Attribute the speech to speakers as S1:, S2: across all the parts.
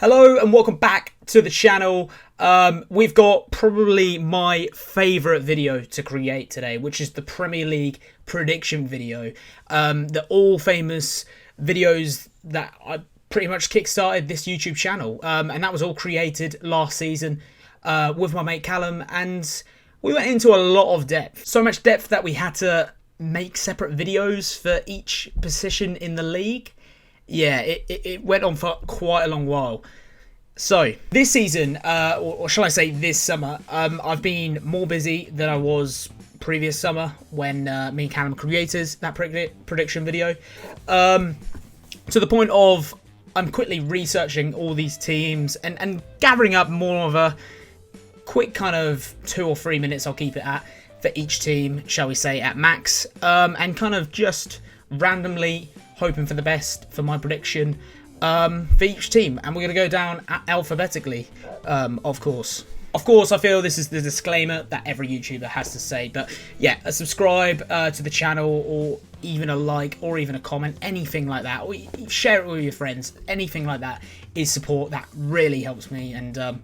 S1: Hello and welcome back to the channel. We've got probably my favourite video to create today, which is the Premier League prediction video. The all famous videos that I pretty much kickstarted this YouTube channel. And that was all created last season with my mate Callum, and we went into a lot of depth. So much depth that we had to make separate videos for each position in the league. Yeah, it went on for quite a long while. So this season, or shall I say this summer, I've been more busy than I was previous summer when me and Callum created that prediction video. To the point of I'm quickly researching all these teams and gathering up more of a quick kind of 2 or 3 minutes, I'll keep it at, for each team, shall we say, at max. And kind of just randomly hoping for the best for my prediction for each team, and we're going to go down alphabetically, of course. Of course, I feel this is the disclaimer that every YouTuber has to say, but yeah, a subscribe to the channel, or even a like, or even a comment, anything like that, or share it with your friends, anything like that is support. That really helps me, and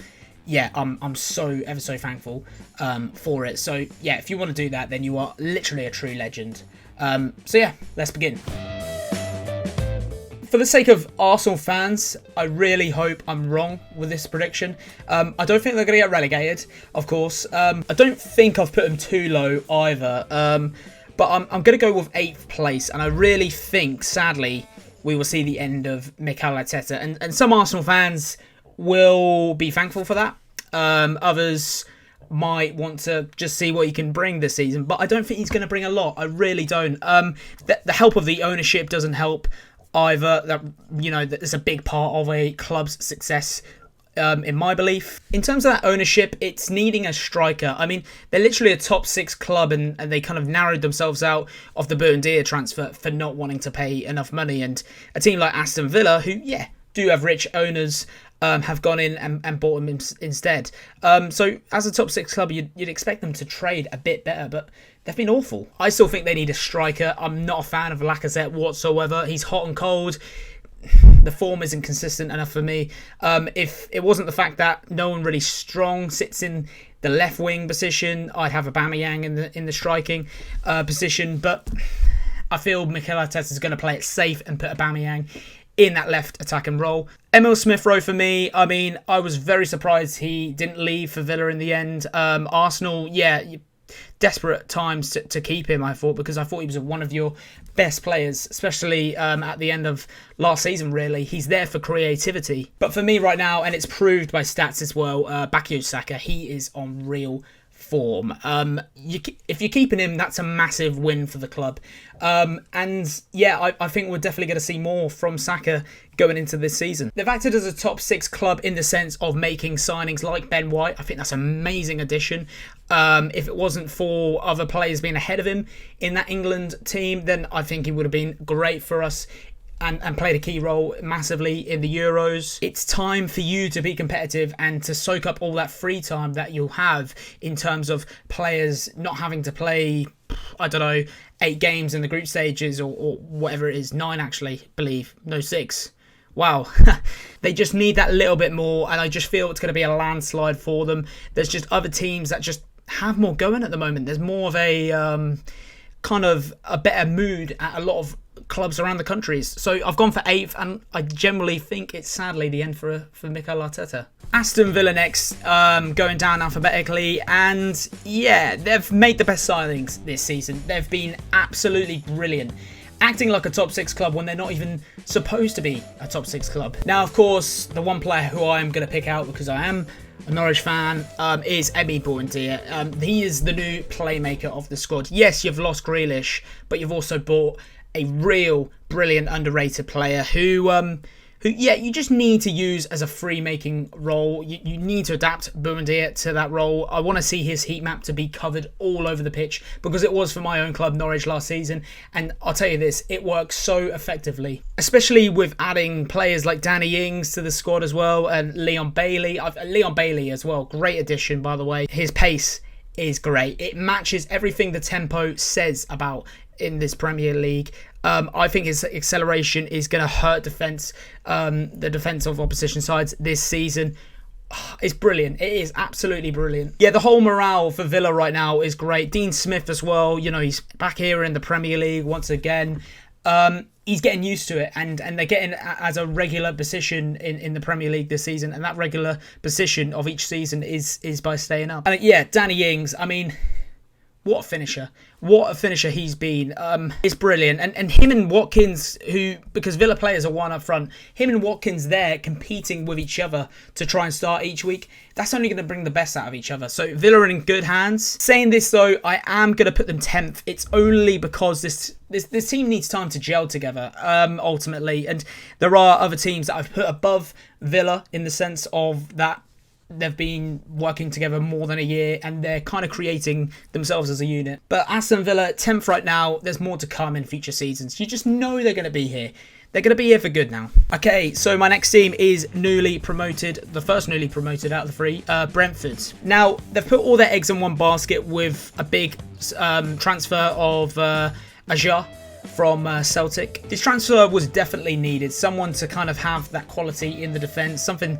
S1: yeah, I'm so ever so thankful for it. So yeah, if you want to do that, then you are literally a true legend. So yeah, let's begin. For the sake of Arsenal fans, I really hope I'm wrong with this prediction. I don't think they're going to get relegated, of course. I don't think I've put them too low either. But I'm going to go with 8th place. And I really think, sadly, we will see the end of Mikel Arteta. And some Arsenal fans will be thankful for that. Others might want to just see what he can bring this season. But I don't think he's going to bring a lot. I really don't. The help of the ownership doesn't help either. That, you know, that is a big part of a club's success, in my belief. In terms of that ownership, it's needing a striker. I mean, they're literally a top 6 club, and they kind of narrowed themselves out of the Burnley transfer for not wanting to pay enough money. And a team like Aston Villa, who, yeah, do have rich owners, have gone in and bought them instead. So as a top 6 club, you'd expect them to trade a bit better, but they've been awful. I still think they need a striker. I'm not a fan of Lacazette whatsoever. He's hot and cold. The form isn't consistent enough for me. If it wasn't the fact that no one really strong sits in the left wing position, I'd have Aubameyang in the striking position. But I feel Mikel Arteta is going to play it safe and put Aubameyang in that left attacking role. Emil Smith-Rowe for me, I mean, I was very surprised he didn't leave for Villa in the end. Arsenal, yeah, desperate times to keep him, I thought, because I thought he was one of your best players, especially at the end of last season, really. He's there for creativity. But for me right now, and it's proved by stats as well, Bukayo Saka, he is on real form. If you're keeping him, that's a massive win for the club. And yeah, I think we're definitely going to see more from Saka going into this season. They've acted as a top 6 club in the sense of making signings like Ben White. I think that's an amazing addition. If it wasn't for other players being ahead of him in that England team, then I think he would have been great for us and played a key role massively in the Euros. It's time for you to be competitive and to soak up all that free time that you'll have in terms of players not having to play, I don't know, 8 games in the group stages or whatever it is, 9 actually, believe, no 6. Wow, they just need that little bit more, and I just feel it's going to be a landslide for them. There's just other teams that just have more going at the moment. There's more of a kind of a better mood at a lot of clubs around the countries. So I've gone for 8th, and I generally think it's sadly the end for Mikel Arteta. Aston Villa next, going down alphabetically, and yeah, they've made the best signings this season. They've been absolutely brilliant, acting like a top 6 club when they're not even supposed to be a top 6 club. Now, of course, the one player who I'm going to pick out, because I am a Norwich fan, is Emi Buendia. He is the new playmaker of the squad. Yes, you've lost Grealish, but you've also bought a real brilliant underrated player who yeah, you just need to use as a free making role. You need to adapt Buendia to that role. I want to see his heat map to be covered all over the pitch, because it was for my own club Norwich last season, and I'll tell you this, it works so effectively, especially with adding players like Danny Ings to the squad as well, and Leon Bailey as well. Great addition, by the way. His pace is great. It matches everything the tempo says about in this Premier League. I think his acceleration is going to hurt the defence of opposition sides this season. It's brilliant. It is absolutely brilliant. Yeah, the whole morale for Villa right now is great. Dean Smith as well. You know, he's back here in the Premier League once again. He's getting used to it, and they're getting as a regular position in the Premier League this season, and that regular position of each season is by staying up. And yeah, Danny Ings, I mean, what a finisher. What a finisher he's been. It's brilliant. And him and Watkins, because Villa players are one up front, him and Watkins there competing with each other to try and start each week, that's only going to bring the best out of each other. So Villa are in good hands. Saying this though, I am going to put them 10th. It's only because this team needs time to gel together, ultimately. And there are other teams that I've put above Villa in the sense of that they've been working together more than a year and they're kind of creating themselves as a unit. But Aston Villa, 10th right now. There's more to come in future seasons. You just know they're going to be here. They're going to be here for good now. Okay, so my next team is newly promoted. The first newly promoted out of the three, Brentford. Now, they've put all their eggs in one basket with a big transfer of Aja from Celtic. This transfer was definitely needed. Someone to kind of have that quality in the defence. Something...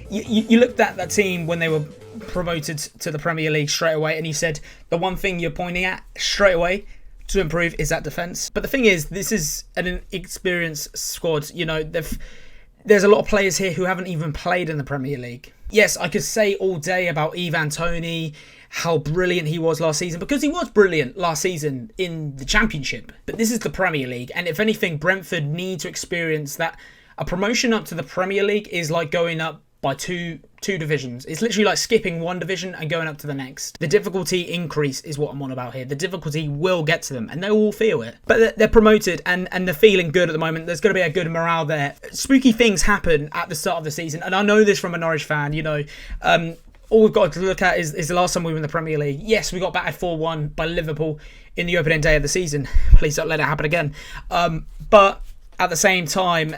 S1: You looked at that team when they were promoted to the Premier League straight away and you said the one thing you're pointing at straight away to improve is that defence. But the thing is, this is an experienced squad. You know, there's a lot of players here who haven't even played in the Premier League. Yes, I could say all day about Ivan Toney, how brilliant he was last season, because he was brilliant last season in the Championship. But this is the Premier League, and if anything, Brentford need to experience that. A promotion up to the Premier League is like going up by two divisions. It's literally like skipping one division and going up to the next. The difficulty increase is what I'm on about here. The difficulty will get to them and they will feel it. But they're promoted and they're feeling good at the moment. There's going to be a good morale there. Spooky things happen at the start of the season, and I know this from a Norwich fan, you know. All we've got to look at is the last time we were in the Premier League. Yes, we got battered 4-1 by Liverpool in the opening day of the season. Please don't let it happen again. But at the same time,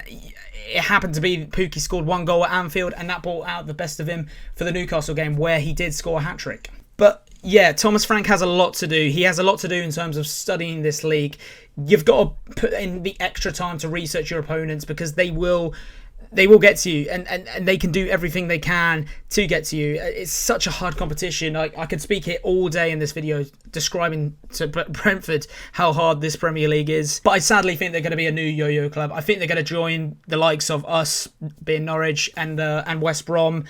S1: it happened to be Pukki scored one goal at Anfield, and that brought out the best of him for the Newcastle game where he did score a hat-trick. But yeah, Thomas Frank has a lot to do. He has a lot to do in terms of studying this league. You've got to put in the extra time to research your opponents because they will get to you and they can do everything they can to get to you. It's such a hard competition. I could speak here all day in this video describing to Brentford how hard this Premier League is. But I sadly think they're going to be a new yo-yo club. I think they're going to join the likes of us, being Norwich and West Brom.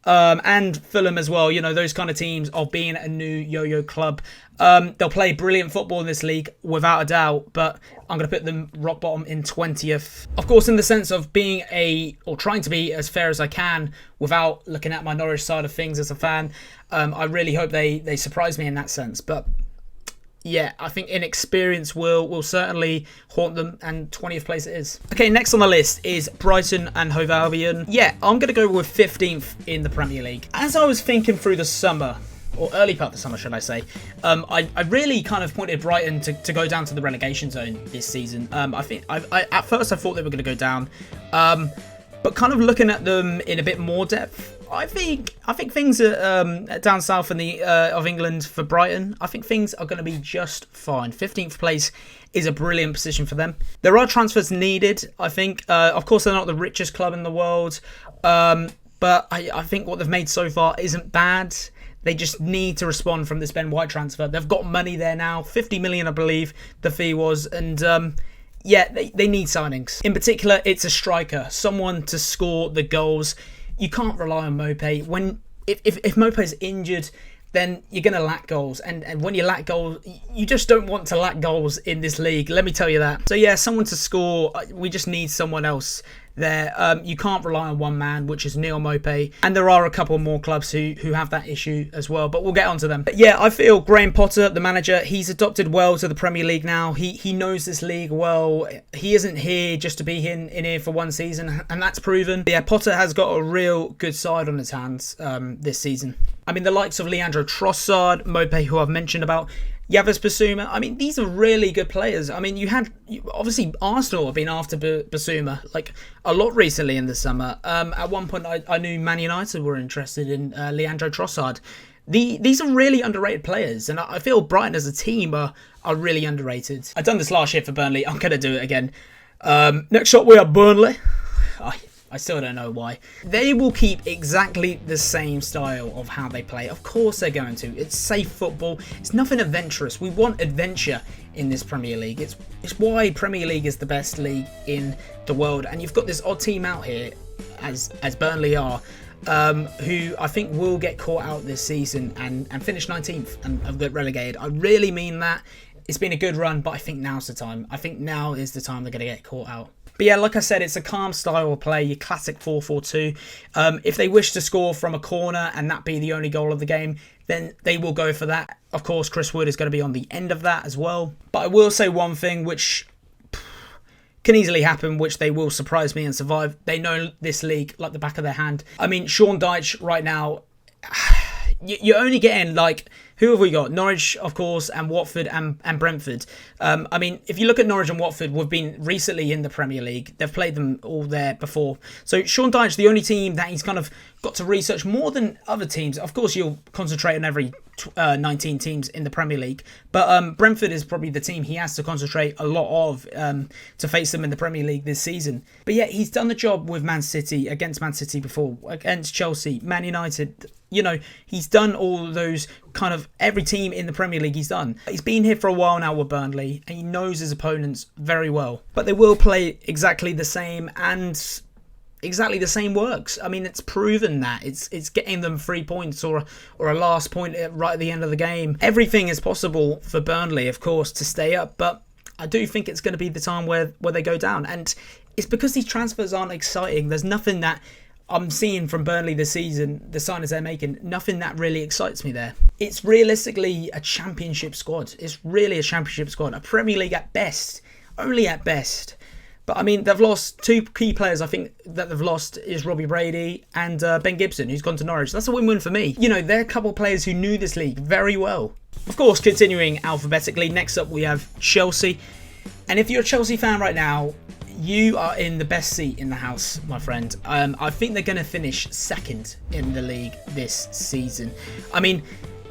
S1: And Fulham as well, you know, those kind of teams of being a new yo-yo club. They'll play brilliant football in this league without a doubt, but I'm going to put them rock bottom in 20th. Of course, in the sense of being or trying to be as fair as I can without looking at my Norwich side of things as a fan. I really hope they surprise me in that sense, but yeah, I think inexperience will certainly haunt them, and 20th place it is. Okay, next on the list is Brighton and Hove Albion. Yeah, I'm going to go with 15th in the Premier League. As I was thinking through the summer, or early part of the summer, should I say, I really kind of pointed Brighton to go down to the relegation zone this season. I at first I thought they were going to go down, but kind of looking at them in a bit more depth, I think things are down south in the of England for Brighton. I think things are going to be just fine. 15th place is a brilliant position for them. There are transfers needed, I think. Of course, they're not the richest club in the world, but I think what they've made so far isn't bad. They just need to respond from this Ben White transfer. They've got money there now, 50 million, I believe the fee was, and yeah, they need signings. In particular, it's a striker, someone to score the goals. You can't rely on Mopé. If Mopé's injured, then you're going to lack goals. And when you lack goals, you just don't want to lack goals in this league. Let me tell you that. So yeah, someone to score. We just need someone else there. You can't rely on one man, which is Neil Mopé. And there are a couple more clubs who have that issue as well, but we'll get onto them. But yeah, I feel Graham Potter, the manager, he's adopted well to the Premier League now. He knows this league well. He isn't here just to be in here for one season, and that's proven. Yeah, Potter has got a real good side on his hands this season. I mean, the likes of Leandro Trossard, Mopé, who I've mentioned about, Yavuz Bissouma. I mean, these are really good players. I mean, obviously Arsenal have been after Bissouma like a lot recently in the summer. At one point, I knew Man United were interested in Leandro Trossard. These are really underrated players, and I feel Brighton as a team are really underrated. I've done this last year for Burnley. I'm going to do it again. Next up, we have Burnley. I still don't know why. They will keep exactly the same style of how they play. Of course they're going to. It's safe football. It's nothing adventurous. We want adventure in this Premier League. It's why Premier League is the best league in the world. And you've got this odd team out here, as Burnley are, who I think will get caught out this season and finish 19th and get relegated. I really mean that. It's been a good run, but I think now's the time. I think now is the time they're going to get caught out. But yeah, like I said, it's a calm style of play, your classic 4-4-2. If they wish to score from a corner and that be the only goal of the game, then they will go for that. Of course, Chris Wood is going to be on the end of that as well. But I will say one thing which can easily happen, which they will surprise me and survive. They know this league like the back of their hand. I mean, Sean Dyche right now, you're only getting like, who have we got? Norwich, of course, and Watford and Brentford. I mean, if you look at Norwich and Watford, we've been recently in the Premier League. They've played them all there before. So Sean Dyche, the only team that he's kind of got to research more than other teams. Of course, you'll concentrate on every 19 teams in the Premier League. But Brentford is probably the team he has to concentrate a lot of to face them in the Premier League this season. But yeah, he's done the job with Man City, against Man City before, against Chelsea, Man United. You know, he's done all those kind of every team in the Premier League he's done. He's been here for a while now with Burnley and he knows his opponents very well. But they will play exactly the same and exactly the same works. I mean, it's proven that. It's getting them 3 points or a last point right at the end of the game. Everything is possible for Burnley, of course, to stay up. But I do think it's going to be the time where they go down. And it's because these transfers aren't exciting. There's nothing that I'm seeing from Burnley this season, the signings they're making, nothing that really excites me there. It's realistically a championship squad. It's really a championship squad. A Premier League at best. Only at best. But I mean, they've lost two key players. I think that they've lost is Robbie Brady and Ben Gibson, who's gone to Norwich. That's a win-win for me. You know, they're a couple of players who knew this league very well. Of course, continuing alphabetically, next up we have Chelsea. And if you're a Chelsea fan right now, you are in the best seat in the house, my friend. I think they're going to finish second in the league this season. I mean,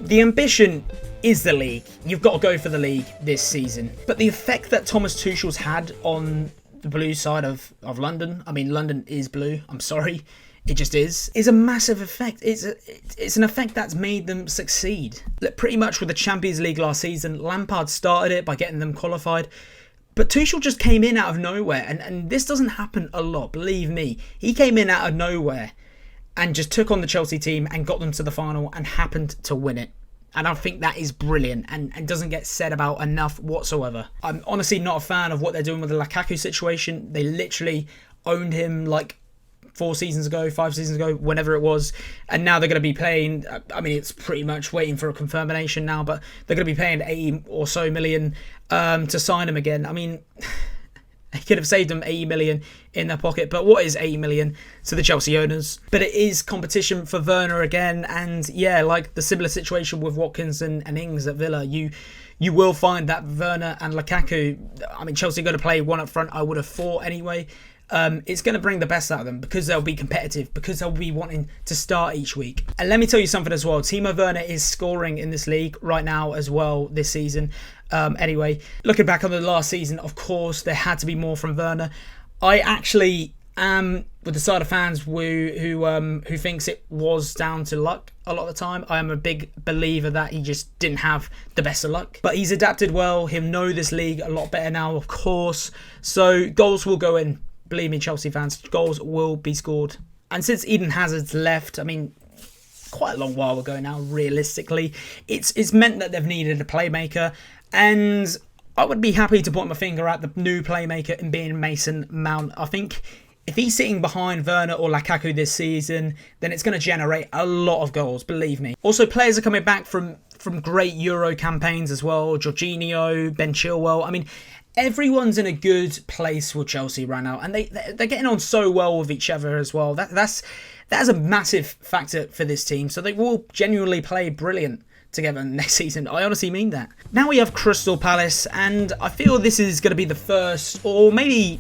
S1: the ambition is the league. You've got to go for the league this season. But the effect that Thomas Tuchel's had on the blue side of London, I mean, London is blue, I'm sorry, it just is a massive effect. It's an effect that's made them succeed. Pretty much with the Champions League last season, Lampard started it by getting them qualified. But Tuchel just came in out of nowhere, and this doesn't happen a lot, believe me. He came in out of nowhere and just took on the Chelsea team and got them to the final and happened to win it. And I think that is brilliant and doesn't get said about enough whatsoever. I'm honestly not a fan of what they're doing with the Lukaku situation. They literally owned him like 5 seasons ago, whenever it was. And now they're going to be paying, I mean, it's pretty much waiting for a confirmation now, but they're going to be paying 80 or so million to sign him again. I mean, they could have saved them 80 million in their pocket, but what is 80 million to the Chelsea owners? But it is competition for Werner again, and yeah, like the similar situation with Watkins and Ings at Villa, you will find that Werner and Lukaku, I mean, Chelsea are going to play one up front, I would have thought anyway. It's going to bring the best out of them because they'll be competitive, because they'll be wanting to start each week. And let me tell you something as well. Timo Werner is scoring in this league right now as well this season. Anyway, looking back on the last season, of course, there had to be more from Werner. I actually am with the side of fans who thinks it was down to luck a lot of the time. I am a big believer that he just didn't have the best of luck. But he's adapted well. He'll know this league a lot better now, of course. So goals will go in. Believe me, Chelsea fans, goals will be scored. And since Eden Hazard's left, I mean, quite a long while ago now, realistically, it's meant that they've needed a playmaker. And I would be happy to point my finger at the new playmaker in being Mason Mount. I think if he's sitting behind Werner or Lukaku this season, then it's going to generate a lot of goals, believe me. Also, players are coming back from great Euro campaigns as well. Jorginho, Ben Chilwell. I mean, everyone's in a good place with Chelsea right now, and they're getting on so well with each other as well. That's a massive factor for this team. So they will genuinely play brilliant together next season. I honestly mean that. Now we have Crystal Palace, and I feel this is going to be the first, or maybe,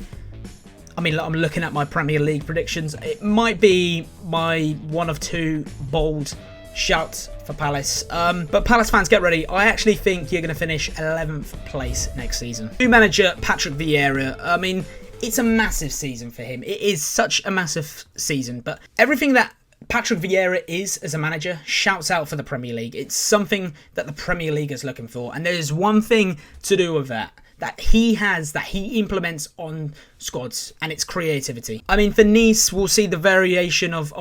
S1: I mean, I'm looking at my Premier League predictions. It might be my one of two bold shout for Palace. But Palace fans, get ready. I actually think you're going to finish 11th place next season. New manager Patrick Vieira. I mean, it's a massive season for him. It is such a massive season, but everything that Patrick Vieira is as a manager shouts out for the Premier League. It's something that the Premier League is looking for, and there's one thing to do with that he implements on squads, and it's creativity. I mean, for Nice, we'll see the variation of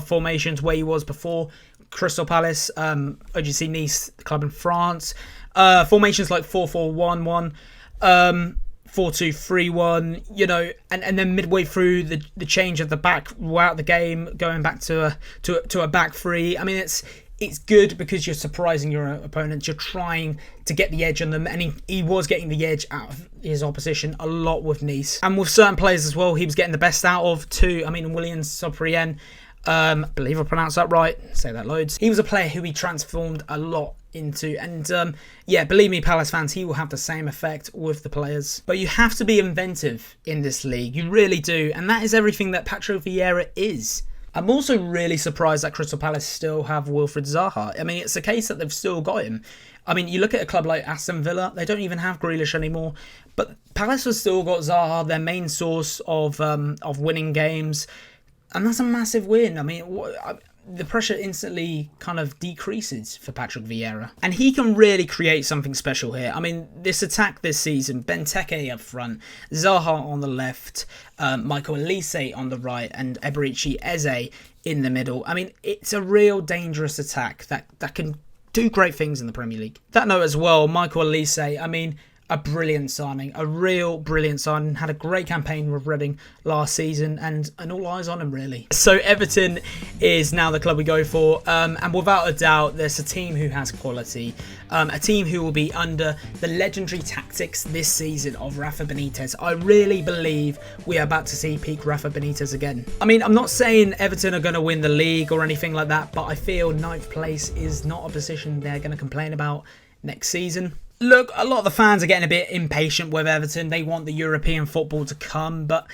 S1: formations where he was before. Crystal Palace, OGC Nice, club in France. Formations like 4-4-1-1, 4-2-3-1, you know, and then midway through the change of the back throughout the game, going back to a back three. I mean, it's good because you're surprising your opponents. You're trying to get the edge on them, and he was getting the edge out of his opposition a lot with Nice. And with certain players as well, he was getting the best out of too. I mean, William Soprien, I believe I pronounced that right. Say that loads. He was a player who he transformed a lot into, and yeah, believe me, Palace fans, he will have the same effect with the players. But you have to be inventive in this league. You really do, and that is everything that Patrick Vieira is. I'm also really surprised that Crystal Palace still have Wilfried Zaha. I mean, it's a case that they've still got him. I mean, you look at a club like Aston Villa, they don't even have Grealish anymore, but Palace has still got Zaha, their main source of winning games, and that's a massive win. I mean, the pressure instantly kind of decreases for Patrick Vieira, and he can really create something special here. I mean, this attack this season, Benteke up front, Zaha on the left, Michael Olise on the right, and Eberechi Eze in the middle. I mean, it's a real dangerous attack that can do great things in the Premier League. That note as well, Michael Olise, I mean, a brilliant signing, a real brilliant signing. Had a great campaign with Reading last season, and all eyes on him, really. So Everton is now the club we go for, and without a doubt, there's a team who has quality, a team who will be under the legendary tactics this season of Rafa Benitez. I really believe we are about to see peak Rafa Benitez again. I mean, I'm not saying Everton are going to win the league or anything like that, but I feel 9th place is not a position they're going to complain about next season. Look, a lot of the fans are getting a bit impatient with Everton. They want the European football to come, but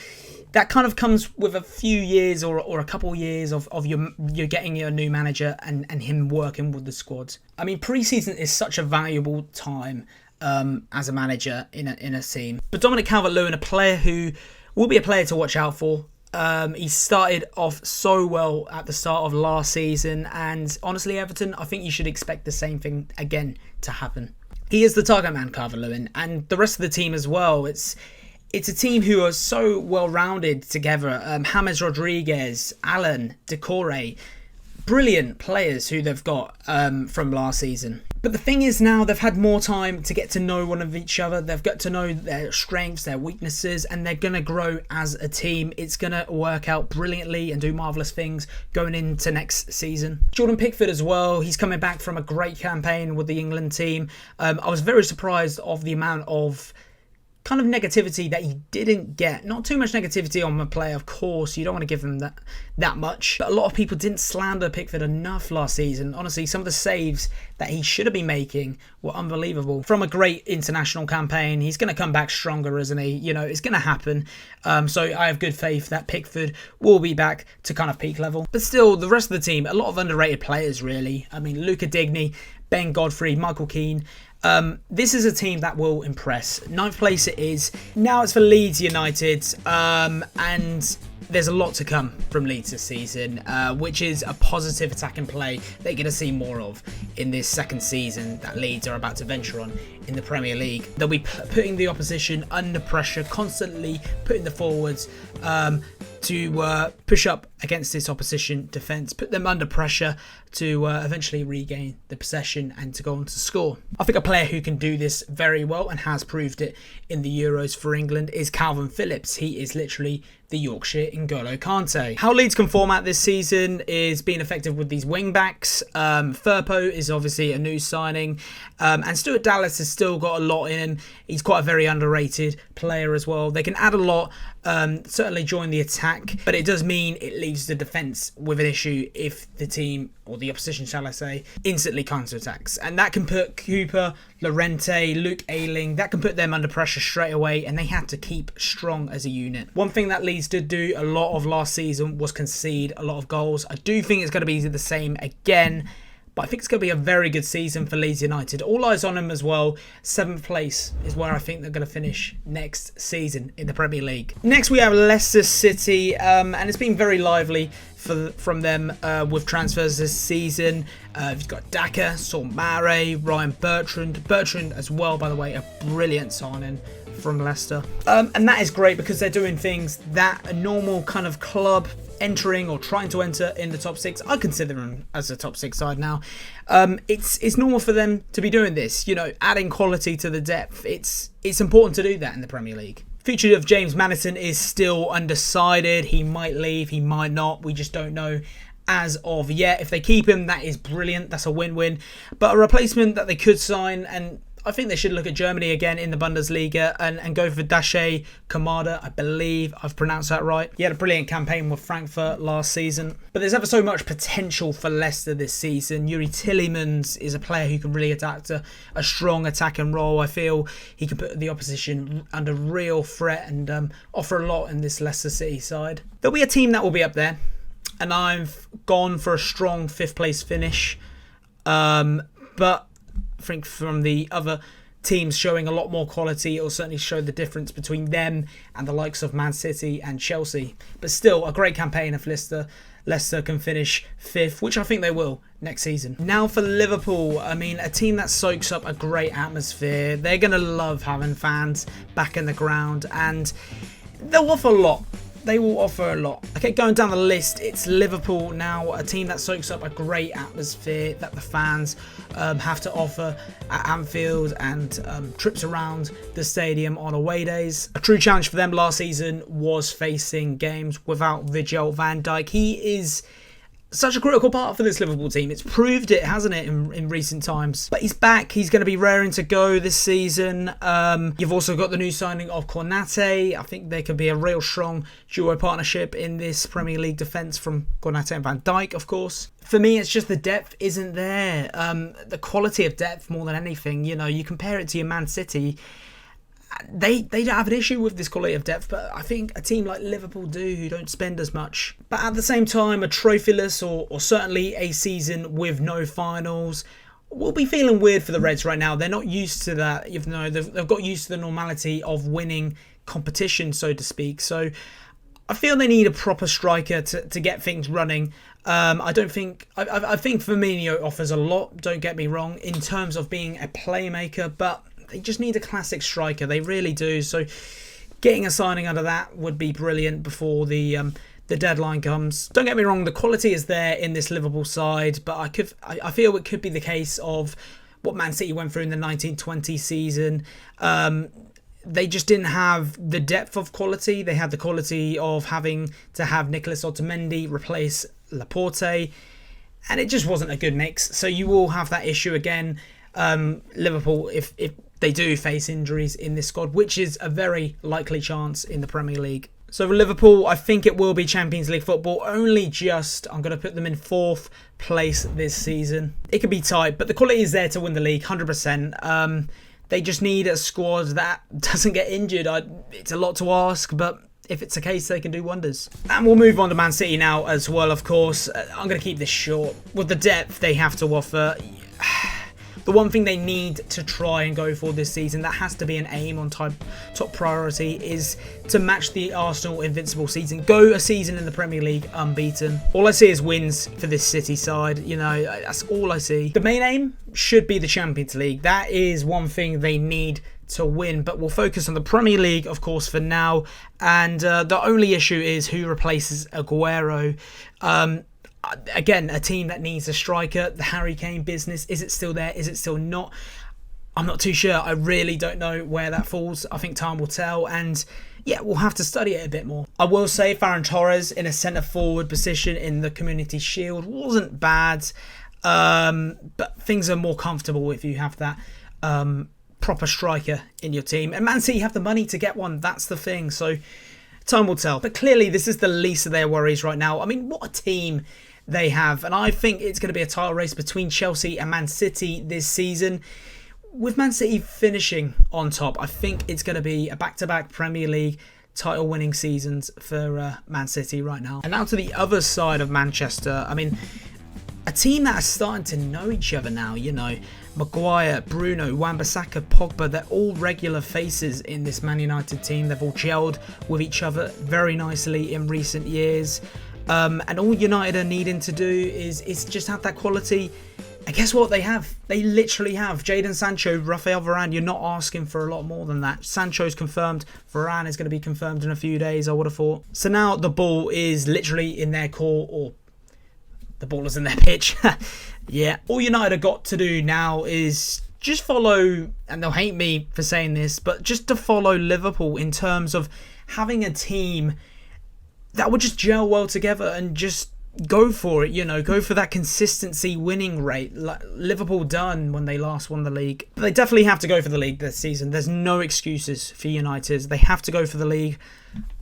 S1: that kind of comes with a few years or a couple of years of you're getting your new manager and him working with the squad. I mean, pre-season is such a valuable time as a manager in a team. But Dominic Calvert-Lewin, a player who will be a player to watch out for. He started off so well at the start of last season, and honestly, Everton, I think you should expect the same thing again to happen. He is the target man, Calvert-Lewin, and the rest of the team as well. It's a team who are so well-rounded together. James Rodriguez, Alan, Decore, brilliant players who they've got from last season. But the thing is, now they've had more time to get to know one of each other. They've got to know their strengths, their weaknesses, and they're going to grow as a team. It's going to work out brilliantly and do marvellous things going into next season. Jordan Pickford as well. He's coming back from a great campaign with the England team. I was very surprised of the amount of kind of negativity that he didn't get. Not too much negativity on the player, of course. You don't want to give them that much. But a lot of people didn't slander Pickford enough last season. Honestly, some of the saves that he should have been making were unbelievable. From a great international campaign, he's going to come back stronger, isn't he? You know, it's going to happen. So I have good faith that Pickford will be back to kind of peak level. But still, the rest of the team, a lot of underrated players, really. I mean, Luca Digny, Ben Godfrey, Michael Keane. This is a team that will impress. 9th place it is. Now it's for Leeds United, and there's a lot to come from Leeds this season, which is a positive attacking play they're going to see more of in this second season that Leeds are about to venture on in the Premier League. They'll be putting the opposition under pressure, constantly putting the forwards to push up against this opposition defence, put them under pressure to eventually regain the possession and to go on to score. I think a player who can do this very well and has proved it in the Euros for England is Calvin Phillips. He is literally the Yorkshire N'Golo Kante. How Leeds can format this season is being effective with these wing backs. Firpo is obviously a new signing, and Stuart Dallas has still got a lot in him. He's quite a very underrated player as well. They can add a lot, certainly join the attack, but it does mean it leaves the defence with an issue if the team, or the opposition shall I say, instantly counter-attacks. And that can put Cooper, Llorente, Luke Ayling, that can put them under pressure straight away, and they have to keep strong as a unit. One thing that Leeds did do a lot of last season was concede a lot of goals. I do think it's going to be the same again. But I think it's going to be a very good season for Leeds United. All eyes on them as well. 7th place is where I think they're going to finish next season in the Premier League. Next we have Leicester City, and it's been very lively from them with transfers this season. You've got Daka, Saul Mare, Ryan Bertrand as well, by the way, a brilliant signing from Leicester. And that is great because they're doing things that a normal kind of club entering or trying to enter in the top 6, I consider them as a top 6 side now. It's normal for them to be doing this, adding quality to the depth. It's important to do that in the Premier League. Future of James Maddison is still undecided. He might leave, he might not. We just don't know as of yet. If they keep him, that is brilliant. That's a win-win. But a replacement that they could sign, and I think they should look at Germany again in the Bundesliga and go for Dacier Kamada. I believe I've pronounced that right. He had a brilliant campaign with Frankfurt last season. But there's ever so much potential for Leicester this season. Yuri Tillemans is a player who can really adapt to a strong attacking role. I feel he can put the opposition under real threat and offer a lot in this Leicester City side. There'll be a team that will be up there. And I've gone for a strong 5th place finish. But I think from the other teams showing a lot more quality, it'll certainly show the difference between them and the likes of Man City and Chelsea. But still, a great campaign if Leicester can finish 5th, which I think they will next season. Now for Liverpool, I mean, a team that soaks up a great atmosphere. They're going to love having fans back in the ground, and they'll offer a lot. They will offer a lot. Okay, going down the list, it's Liverpool now, a team that soaks up a great atmosphere that the fans have to offer at Anfield and trips around the stadium on away days. A true challenge for them last season was facing games without Virgil van Dijk. He is such a critical part for this Liverpool team. It's proved it, hasn't it, in recent times. But he's back. He's going to be raring to go this season. You've also got the new signing of Konate. I think there could be a real strong duo partnership in this Premier League defence from Konate and Van Dijk, of course. For me, it's just the depth isn't there. The quality of depth more than anything. You compare it to your Man City. They don't have an issue with this quality of depth, but I think a team like Liverpool do, who don't spend as much. But at the same time, a trophyless or certainly a season with no finals will be feeling weird for the Reds right now. They're not used to that, even though they've got used to the normality of winning competition, so to speak. So I feel they need a proper striker to get things running. I think Firmino offers a lot, don't get me wrong, in terms of being a playmaker, but they just need a classic striker. They really do. So getting a signing under that would be brilliant before the deadline comes. Don't get me wrong, the quality is there in this Liverpool side, but I feel it could be the case of what Man City went through in the 1920 season. They just didn't have the depth of quality. They had the quality of having to have Nicolas Otamendi replace Laporte, and it just wasn't a good mix. So you will have that issue again. Liverpool, if they do face injuries in this squad, which is a very likely chance in the Premier League. So for Liverpool, I think it will be Champions League football. Only just, I'm going to put them in 4th place this season. It could be tight, but the quality is there to win the league, 100%. They just need a squad that doesn't get injured. It's a lot to ask, but if it's the case, they can do wonders. And we'll move on to Man City now as well, of course. I'm going to keep this short. With the depth they have to offer, the one thing they need to try and go for this season, that has to be an aim on top priority, is to match the Arsenal invincible season. Go a season in the Premier League unbeaten. All I see is wins for this City side. That's all I see. The main aim should be the Champions League. That is one thing they need to win, but we'll focus on the Premier League, of course, for now. And the only issue is who replaces Aguero. Again, a team that needs a striker. The Harry Kane business, is it still there? Is it still not? I'm not too sure. I really don't know where that falls. I think time will tell, and yeah, we'll have to study it a bit more. I will say Ferran Torres in a centre-forward position in the Community Shield wasn't bad, but things are more comfortable if you have that proper striker in your team. And Man City have the money to get one. That's the thing. So time will tell. But clearly, this is the least of their worries right now. I mean, what a team they have. And I think it's going to be a title race between Chelsea and Man City this season. With Man City finishing on top, I think it's going to be a back-to-back Premier League title winning seasons for Man City right now. And now to the other side of Manchester. I mean, a team that are starting to know each other now, you know. Maguire, Bruno, Wan-Bissaka, Pogba, they're all regular faces in this Man United team. They've all gelled with each other very nicely in recent years. And all United are needing to do is just have that quality. And guess what they have? They literally have Jadon Sancho, Rafael Varane. You're not asking for a lot more than that. Sancho's confirmed. Varane is going to be confirmed in a few days, I would have thought. So now the ball is literally in their court, or the ball is in their pitch. Yeah, all United have got to do now is just follow, and they'll hate me for saying this, but just to follow Liverpool in terms of having a team that would just gel well together and just go for it, you know, go for that consistency winning rate like Liverpool done when they last won the league. They definitely have to go for the league this season. There's no excuses for United. They have to go for the league.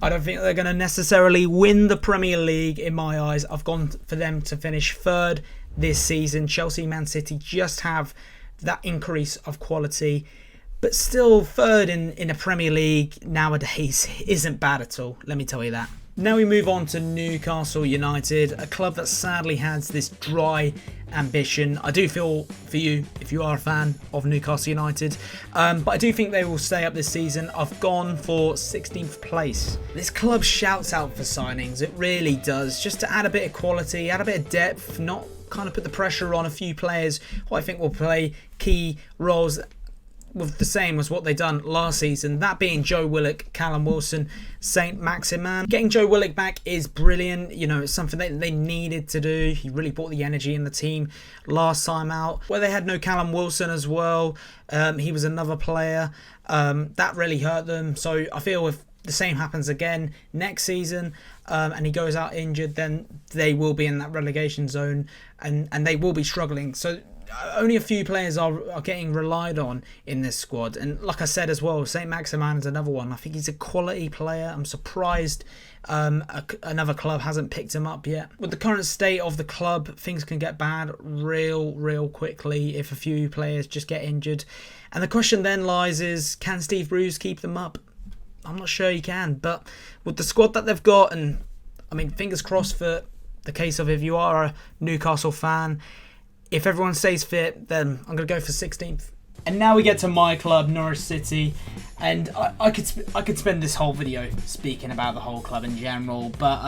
S1: I don't think they're going to necessarily win the Premier League in my eyes. I've gone for them to finish third this season. Chelsea, Man City just have that increase of quality. But still, third in the Premier League nowadays isn't bad at all, let me tell you that. Now we move on to Newcastle United, a club that sadly has this dry ambition. I do feel for you if you are a fan of Newcastle United, but I do think they will stay up this season. I've gone for 16th place. This club shouts out for signings, it really does, just to add a bit of quality, add a bit of depth, not kind of put the pressure on a few players who I think will play key roles with the same as what they done last season, that being Joe Willock, Callum Wilson, Saint Maximin. Getting Joe Willock back is brilliant. You know, it's something that they needed to do. He really brought the energy in the team last time out, where they had no Callum Wilson as well. He was another player that really hurt them. So I feel if the same happens again next season and he goes out injured, then they will be in that relegation zone and they will be struggling. So only a few players are getting relied on in this squad. And like I said as well, Saint Maximin is another one. I think he's a quality player. I'm surprised another club hasn't picked him up yet. With the current state of the club, things can get bad real quickly if a few players just get injured. And the question then lies is, can Steve Bruce keep them up? I'm not sure he can, but with the squad that they've got, and I mean, fingers crossed for the case of if you are a Newcastle fan, if everyone stays fit, then I'm going to go for 16th. And now we get to my club, Norwich City, and I could spend this whole video speaking about the whole club in general, but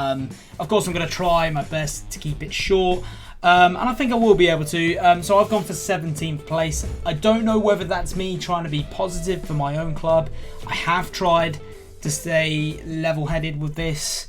S1: of course I'm going to try my best to keep it short, and I think I will be able to. So I've gone for 17th place. I don't know whether that's me trying to be positive for my own club. I have tried to stay level-headed with this.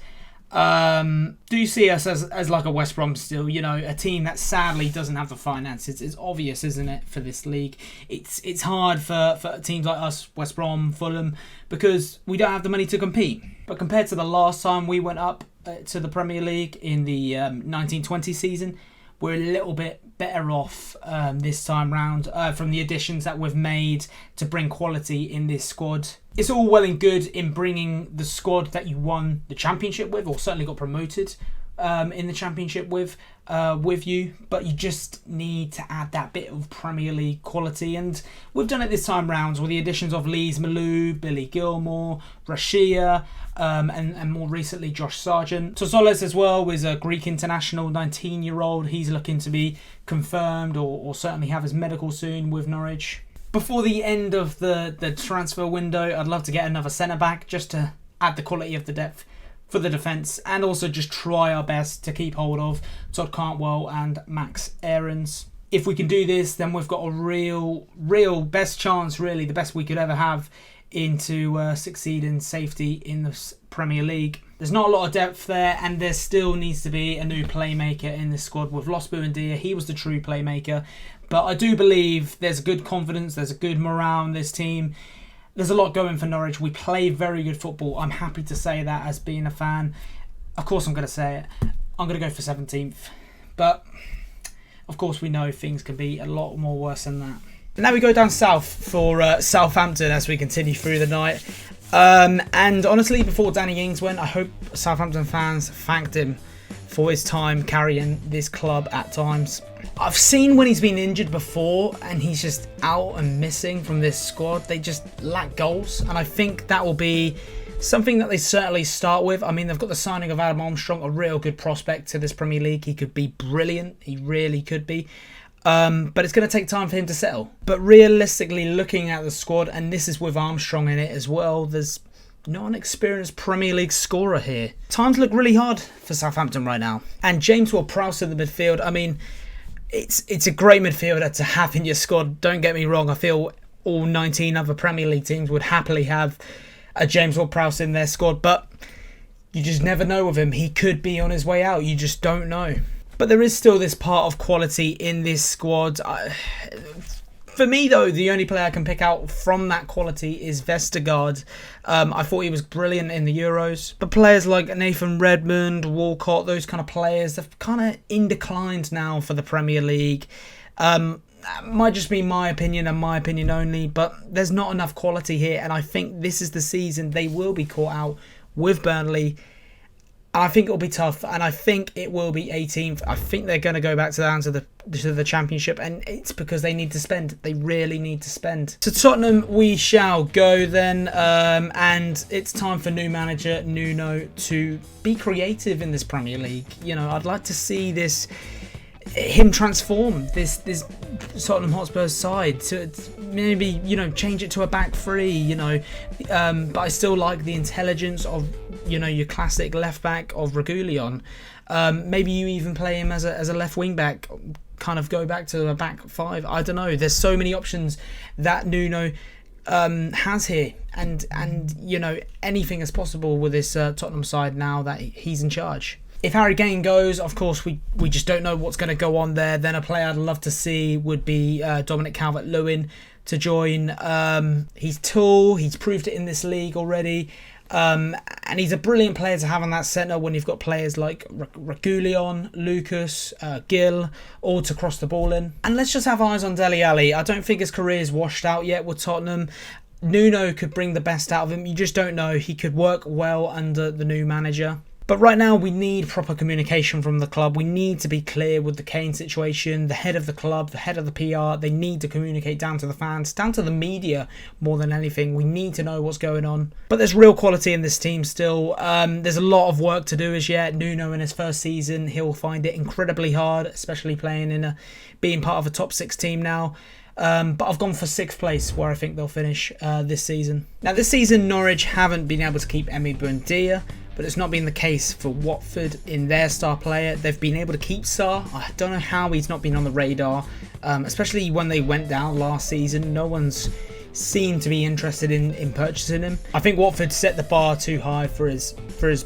S1: Do you see us as like a West Brom still, you know, a team that sadly doesn't have the finances? It's obvious, isn't it, for this league? It's hard for teams like us, West Brom, Fulham, because we don't have the money to compete. But compared to the last time we went up to the Premier League in the 1920 season, we're a little bit better off this time round from the additions that we've made to bring quality in this squad. It's all well and good in bringing the squad that you won the championship with, or certainly got promoted in the championship with you, but you just need to add that bit of Premier League quality, and we've done it this time round with the additions of Lees Malou, Billy Gilmore, Rashia, and more recently Josh Sargent. Tozoles as well was a Greek international, 19-year-old. He's looking to be confirmed or certainly have his medical soon with Norwich. Before the end of the transfer window, I'd love to get another centre-back just to add the quality of the depth for the defence, and also just try our best to keep hold of Todd Cantwell and Max Aarons. If we can do this, then we've got a real best chance, really the best we could ever have, into succeeding safety in the Premier League. There's not a lot of depth there, and there still needs to be a new playmaker in this squad. We've lost Buendia, he was the true playmaker, but I do believe there's a good confidence, there's a good morale in this team. There's a lot going for Norwich. We play very good football. I'm happy to say that as being a fan. Of course I'm going to say it. I'm going to go for 17th. But, of course, we know things can be a lot more worse than that. Now we go down south for Southampton as we continue through the night. And honestly, before Danny Ings went, I hope Southampton fans thanked him for his time carrying this club at times. I've seen when he's been injured before and he's just out and missing from this squad. They just lack goals, and I think that will be something that they certainly start with. I mean, they've got the signing of Adam Armstrong, a real good prospect to this Premier League. He could be brilliant. He really could be. But it's going to take time for him to settle. But realistically, looking at the squad, and this is with Armstrong in it as well, there's not an experienced Premier League scorer here. Times look really hard for Southampton right now. And James Ward-Prowse in the midfield, I mean, it's a great midfielder to have in your squad. Don't get me wrong, I feel all 19 other Premier League teams would happily have a James Ward-Prowse in their squad, but you just never know with him. He could be on his way out. You just don't know. But there is still this part of quality in this squad. For me, though, the only player I can pick out from that quality is Vestergaard. I thought he was brilliant in the Euros. But players like Nathan Redmond, Walcott, those kind of players, they're kind of in decline now for the Premier League. Might just be my opinion and my opinion only, but there's not enough quality here. And I think this is the season they will be caught out with Burnley. I think it'll be tough, and I think it will be 18th. I think they're going to go back down to the Championship, and it's because they need to spend. They really need to spend. To Tottenham we shall go then, and it's time for new manager Nuno to be creative in this Premier League. You know, I'd like to see him transform this Tottenham Hotspur side to maybe, you know, change it to a back three, you know, but I still like the intelligence of, you know, your classic left back of Reguilon. Maybe you even play him as a left wing back, kind of go back to a back five. I don't know. There's so many options that Nuno has here, and you know, anything is possible with this Tottenham side now that he's in charge. If Harry Kane goes, of course, we just don't know what's going to go on there. Then a player I'd love to see would be Dominic Calvert-Lewin to join. He's tall. He's proved it in this league already. And he's a brilliant player to have on that centre when you've got players like Reguilon, Lucas, Gill, all to cross the ball in. And let's just have eyes on Dele Alli. I don't think his career is washed out yet with Tottenham. Nuno could bring the best out of him. You just don't know. He could work well under the new manager. But right now we need proper communication from the club. We need to be clear with the Kane situation. The head of the club, the head of the PR, they need to communicate down to the fans, down to the media more than anything. We need to know what's going on. But there's real quality in this team still. There's a lot of work to do as yet. Nuno in his first season, he'll find it incredibly hard, especially playing being part of a top 6 team now. But I've gone for 6th place, where I think they'll finish this season. Now this season Norwich haven't been able to keep Emi Buendia, but it's not been the case for Watford in their star player. They've been able to keep Sarr. I don't know how he's not been on the radar, especially when they went down last season. No one's seemed to be interested in purchasing him. I think Watford set the bar too high for his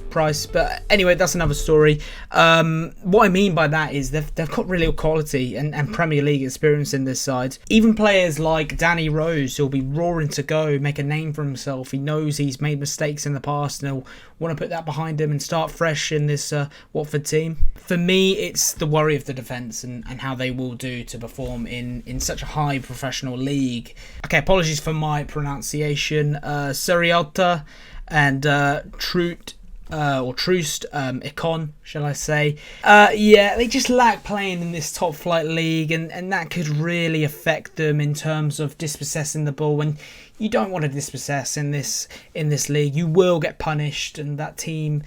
S1: price, but anyway, that's another story. What I mean by that is they've got real quality and Premier League experience in this side. Even players like Danny Rose, who'll be roaring to go, make a name for himself. He knows he's made mistakes in the past and he'll want to put that behind him and start fresh in this Watford team. For me, it's the worry of the defence and how they will do to perform in such a high professional league. Okay, apologies for my pronunciation. Serialta and Troost, Icon, shall I say. Yeah, they just lack playing in this top flight league, and that could really affect them in terms of dispossessing the ball. When you don't want to dispossess in this league, you will get punished, and that team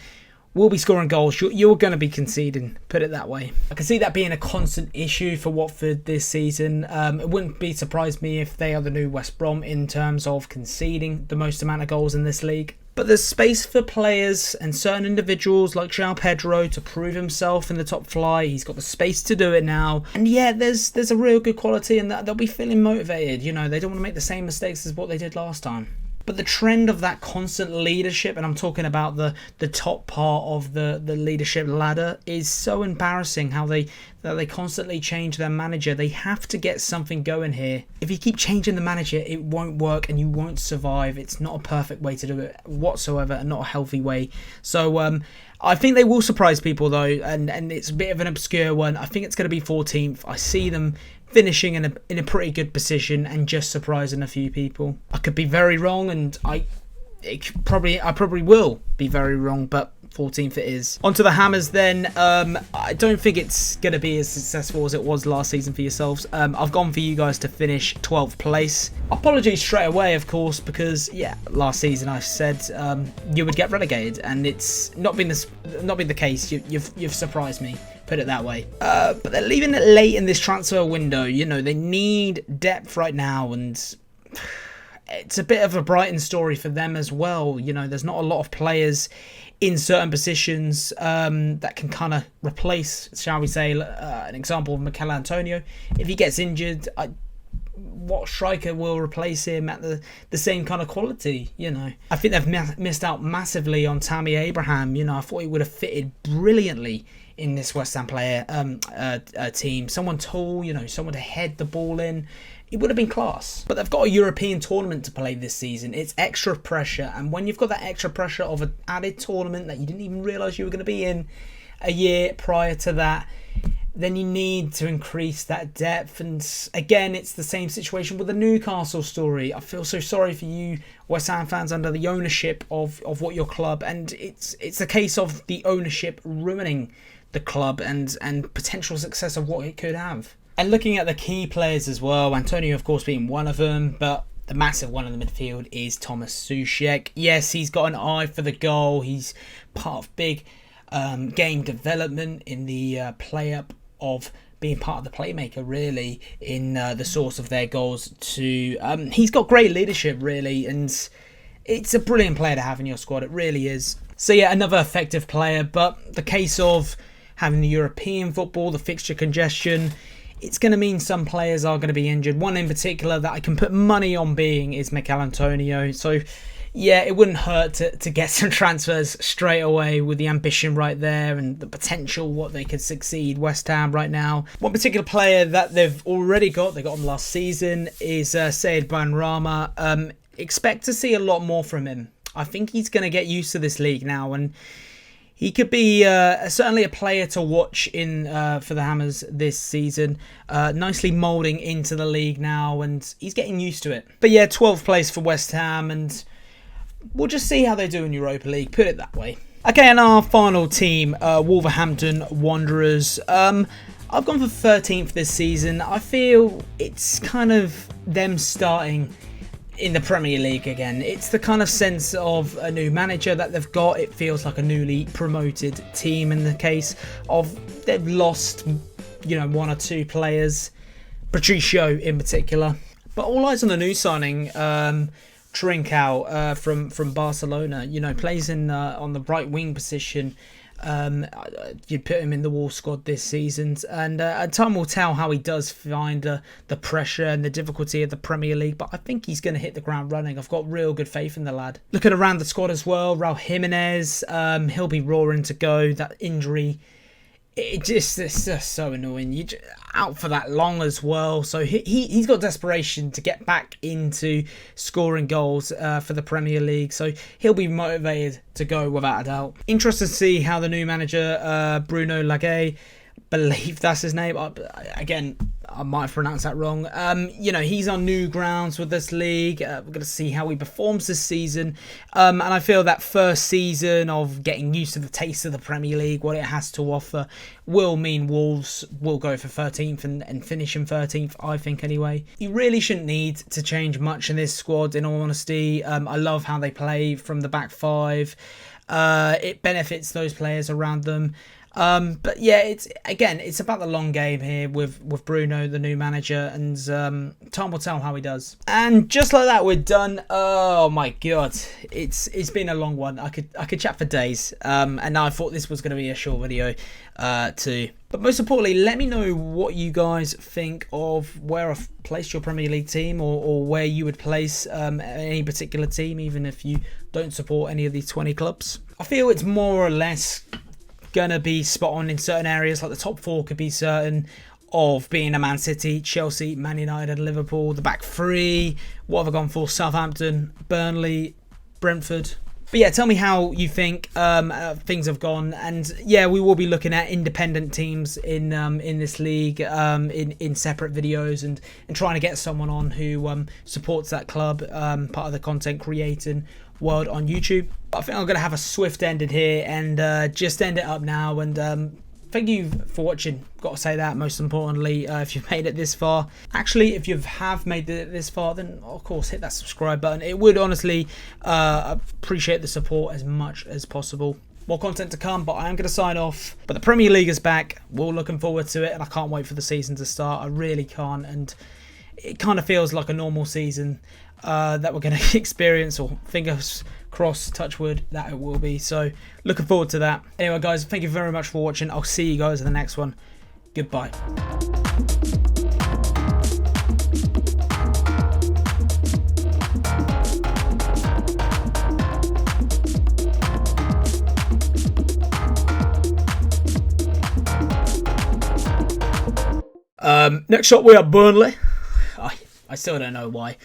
S1: will be scoring goals. You're going to be conceding, put it that way. I can see that being a constant issue for Watford this season. It wouldn't surprise me if they are the new West Brom in terms of conceding the most amount of goals in this league. But there's space for players and certain individuals like João Pedro to prove himself in the top flight. He's got the space to do it now. And yeah, there's a real good quality in that. They'll be feeling motivated. You know, they don't want to make the same mistakes as what they did last time. But the trend of that constant leadership, and I'm talking about the top part of the leadership ladder, is so embarrassing how they constantly change their manager. They have to get something going here. If you keep changing the manager, it won't work and you won't survive. It's not a perfect way to do it whatsoever, and not a healthy way. So I think they will surprise people though, and it's a bit of an obscure one. I think it's going to be 14th. I see them finishing in a pretty good position and just surprising a few people. I could be very wrong, and I probably will be very wrong, but 14th it is. On to the Hammers then. I don't think it's going to be as successful as it was last season for yourselves. I've gone for you guys to finish 12th place. Apologies straight away, of course, because yeah, last season I said you would get relegated, and it's not been the case. You've surprised me, put it that way. But they're leaving it late in this transfer window. You know, they need depth right now, and it's a bit of a Brighton story for them as well. You know, there's not a lot of players in certain positions that can kind of replace, shall we say, an example of Mikel Antonio. If he gets injured, what striker will replace him at the same kind of quality? You know, I think they've missed out massively on Tammy Abraham. You know, I thought he would have fitted brilliantly in this West Ham player team. Someone tall, you know, someone to head the ball in. It would have been class. But they've got a European tournament to play this season. It's extra pressure. And when you've got that extra pressure of an added tournament that you didn't even realise you were going to be in a year prior to that, then you need to increase that depth. And again, it's the same situation with the Newcastle story. I feel so sorry for you West Ham fans under the ownership of what your club. And it's a case of the ownership ruining the club and potential success of what it could have. And looking at the key players as well, Antonio, of course, being one of them, but the massive one in the midfield is Thomas Soucek. Yes, he's got an eye for the goal. He's part of big game development in the play-up of being part of the playmaker, really, in the source of their goals too. He's got great leadership, really, and it's a brilliant player to have in your squad. It really is. So, yeah, another effective player, but the case of having the European football, the fixture congestion, it's going to mean some players are going to be injured. One in particular that I can put money on being is Mikel Antonio. So, yeah, it wouldn't hurt to get some transfers straight away with the ambition right there and the potential what they could succeed. West Ham right now. One particular player that they've already got, they got him last season, is Said Benrahma. Expect to see a lot more from him. I think he's going to get used to this league now, and he could be certainly a player to watch in for the Hammers this season. Nicely moulding into the league now, and he's getting used to it. But yeah, 12th place for West Ham, and we'll just see how they do in Europa League, put it that way. Okay, and our final team, Wolverhampton Wanderers. I've gone for 13th this season. I feel it's kind of them starting in the Premier League again. It's the kind of sense of a new manager that they've got. It feels like a newly promoted team in the case of they've lost, you know, one or two players, Patricio in particular. But all eyes on the new signing, Trincao from Barcelona. You know, plays in on the right wing position. You'd put him in the Wolves squad this season, and time will tell how he does find the pressure and the difficulty of the Premier League, but I think he's going to hit the ground running. I've got real good faith in the lad. Looking around the squad as well, Raul Jimenez, he'll be roaring to go. That injury, it's just so annoying. You out for that long as well, so he's got desperation to get back into scoring goals for the Premier League, so he'll be motivated to go without a doubt. Interested to see how the new manager Bruno Lage, believe that's his name, again I might have pronounced that wrong. You know, he's on new grounds with this league. We're going to see how he performs this season. And I feel that first season of getting used to the taste of the Premier League, what it has to offer, will mean Wolves will go for 13th and finish in 13th, I think anyway. You really shouldn't need to change much in this squad, in all honesty. I love how they play from the back five. It benefits those players around them. But yeah, it's about the long game here with Bruno, the new manager, and time will tell how he does. And just like that, we're done. Oh my god, it's been a long one. I could chat for days. And I thought this was going to be a short video too. But most importantly, let me know what you guys think of where I've placed your Premier League team, or where you would place any particular team, even if you don't support any of these 20 clubs. I feel it's more or less gonna be spot on in certain areas, like the top four could be certain of being a Man City, Chelsea, Man United, Liverpool. The back three, what have I gone for? Southampton, Burnley, Brentford. But yeah, tell me how you think things have gone, and yeah, we will be looking at independent teams in this league in separate videos, and trying to get someone on who supports that club, part of the content creating world on YouTube. But I think I'm going to have a swift ended here and just end it up now. And thank you for watching. Got to say that most importantly, if you've made it this far. Actually, if you have made it this far, then of course hit that subscribe button. It would honestly appreciate the support as much as possible. More content to come, but I am going to sign off. But the Premier League is back. We're all looking forward to it, and I can't wait for the season to start. I really can't, and it kind of feels like a normal season that we're going to experience, or fingers crossed, touch wood, that it will be. So looking forward to that. Anyway, guys, thank you very much for watching. I'll see you guys in the next one. Goodbye. Next up we have Burnley. I still don't know why.